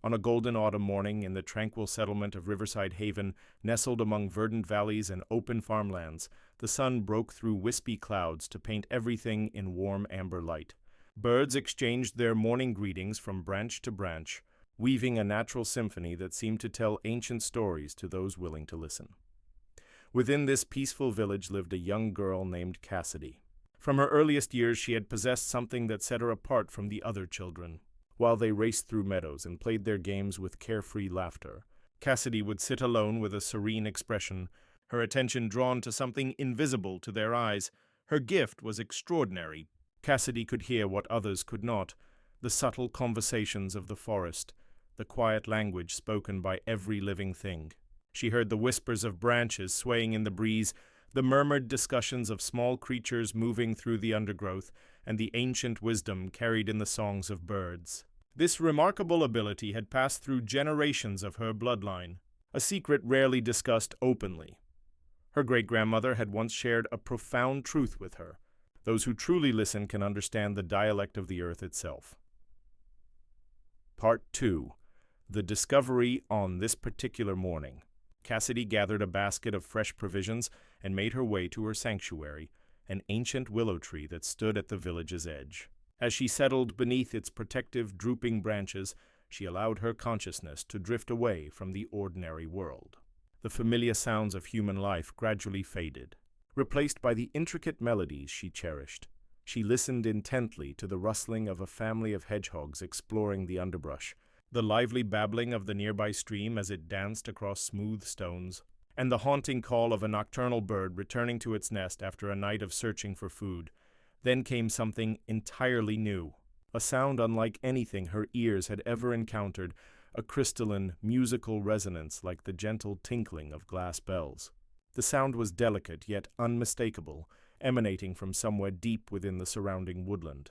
On a golden autumn morning in the tranquil settlement of Riverside Haven, nestled among verdant valleys and open farmlands, the sun broke through wispy clouds to paint everything in warm amber light. Birds exchanged their morning greetings from branch to branch, weaving a natural symphony that seemed to tell ancient stories to those willing to listen. Within this peaceful village lived a young girl named Cassidy. From her earliest years, she had possessed something that set her apart from the other children. While they raced through meadows and played their games with carefree laughter, Cassidy would sit alone with a serene expression, her attention drawn to something invisible to their eyes. Her gift was extraordinary. Cassidy could hear what others could not, the subtle conversations of the forest, the quiet language spoken by every living thing. She heard the whispers of branches swaying in the breeze, the murmured discussions of small creatures moving through the undergrowth, and the ancient wisdom carried in the songs of birds. This remarkable ability had passed through generations of her bloodline, a secret rarely discussed openly. Her great-grandmother had once shared a profound truth with her. Those who truly listen can understand the dialect of the earth itself. Part 2. The discovery on this particular morning. Cassidy gathered a basket of fresh provisions and made her way to her sanctuary, an ancient willow tree that stood at the village's edge. As she settled beneath its protective, drooping branches, she allowed her consciousness to drift away from the ordinary world. The familiar sounds of human life gradually faded, replaced by the intricate melodies she cherished. She listened intently to the rustling of a family of hedgehogs exploring the underbrush, the lively babbling of the nearby stream as it danced across smooth stones, and the haunting call of a nocturnal bird returning to its nest after a night of searching for food. Then came something entirely new, a sound unlike anything her ears had ever encountered, a crystalline, musical resonance like the gentle tinkling of glass bells. The sound was delicate yet unmistakable, emanating from somewhere deep within the surrounding woodland.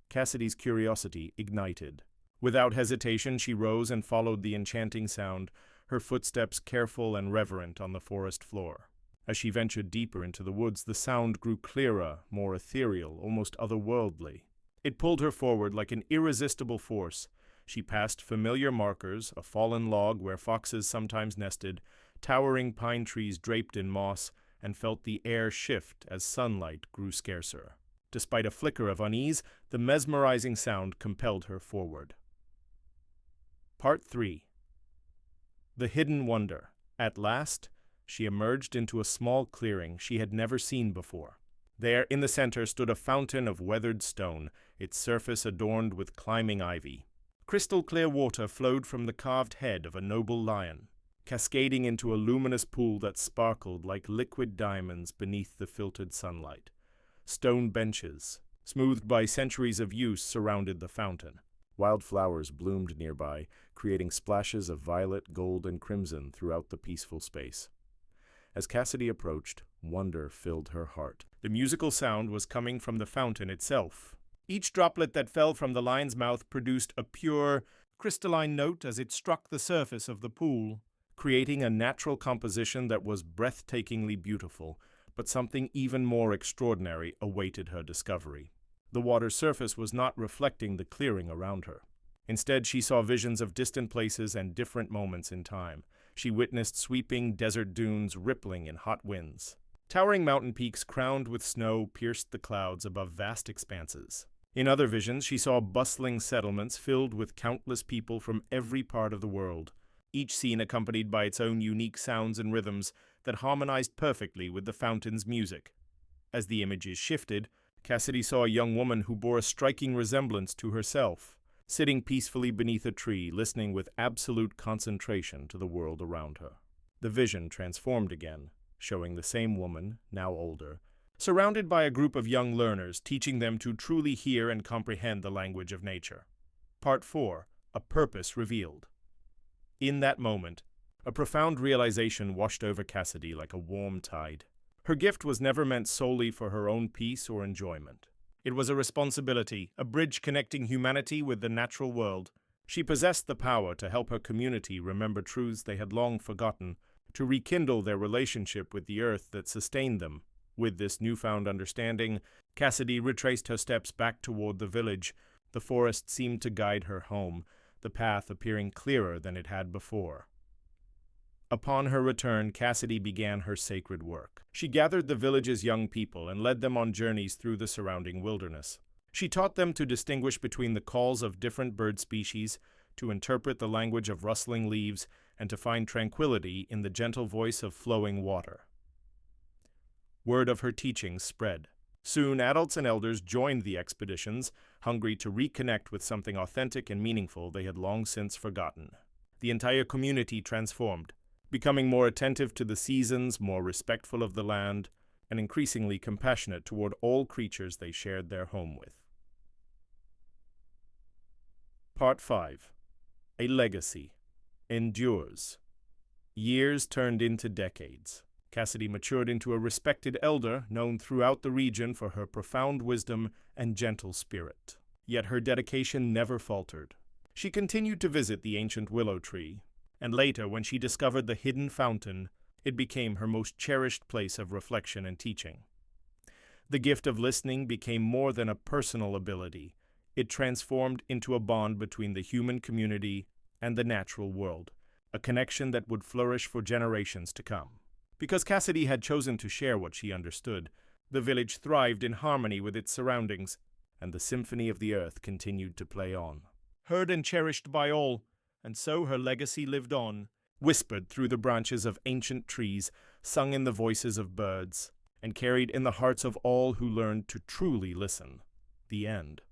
Cassidy's curiosity ignited. Without hesitation, she rose and followed the enchanting sound, her footsteps careful and reverent on the forest floor. As she ventured deeper into the woods, the sound grew clearer, more ethereal, almost otherworldly. It pulled her forward like an irresistible force. She passed familiar markers, a fallen log where foxes sometimes nested, towering pine trees draped in moss, and felt the air shift as sunlight grew scarcer. Despite a flicker of unease, the mesmerizing sound compelled her forward. Part 3. The Hidden Wonder. At last, she emerged into a small clearing she had never seen before. There, in the center, stood a fountain of weathered stone, its surface adorned with climbing ivy. Crystal-clear water flowed from the carved head of a noble lion, cascading into a luminous pool that sparkled like liquid diamonds beneath the filtered sunlight. Stone benches, smoothed by centuries of use, surrounded the fountain. Wild flowers bloomed nearby, creating splashes of violet, gold, and crimson throughout the peaceful space. As Cassidy approached, wonder filled her heart. The musical sound was coming from the fountain itself. Each droplet that fell from the lion's mouth produced a pure, crystalline note as it struck the surface of the pool, creating a natural composition that was breathtakingly beautiful, but something even more extraordinary awaited her discovery. The water's surface was not reflecting the clearing around her. Instead, she saw visions of distant places and different moments in time. She witnessed sweeping desert dunes rippling in hot winds. Towering mountain peaks crowned with snow pierced the clouds above vast expanses. In other visions, she saw bustling settlements filled with countless people from every part of the world, each scene accompanied by its own unique sounds and rhythms that harmonized perfectly with the fountain's music. As the images shifted, Cassidy saw a young woman who bore a striking resemblance to herself, sitting peacefully beneath a tree, listening with absolute concentration to the world around her. The vision transformed again, showing the same woman, now older, surrounded by a group of young learners, teaching them to truly hear and comprehend the language of nature. Part 4. A Purpose Revealed. In that moment, a profound realization washed over Cassidy like a warm tide. Her gift was never meant solely for her own peace or enjoyment. It was a responsibility, a bridge connecting humanity with the natural world. She possessed the power to help her community remember truths they had long forgotten, to rekindle their relationship with the earth that sustained them. With this newfound understanding, Cassidy retraced her steps back toward the village. The forest seemed to guide her home, the path appearing clearer than it had before. Upon her return, Cassidy began her sacred work. She gathered the village's young people and led them on journeys through the surrounding wilderness. She taught them to distinguish between the calls of different bird species, to interpret the language of rustling leaves, and to find tranquility in the gentle voice of flowing water. Word of her teachings spread. Soon, adults and elders joined the expeditions, hungry to reconnect with something authentic and meaningful they had long since forgotten. The entire community transformed, becoming more attentive to the seasons, more respectful of the land, and increasingly compassionate toward all creatures they shared their home with. Part 5. A legacy endures. Years turned into decades. Cassidy matured into a respected elder, known throughout the region for her profound wisdom and gentle spirit. Yet her dedication never faltered. She continued to visit the ancient willow tree, and later, when she discovered the hidden fountain, it became her most cherished place of reflection and teaching. The gift of listening became more than a personal ability. It transformed into a bond between the human community and the natural world, a connection that would flourish for generations to come. Because Cassidy had chosen to share what she understood, the village thrived in harmony with its surroundings, and the symphony of the earth continued to play on. Heard and cherished by all, and so her legacy lived on, whispered through the branches of ancient trees, sung in the voices of birds, and carried in the hearts of all who learned to truly listen. The end.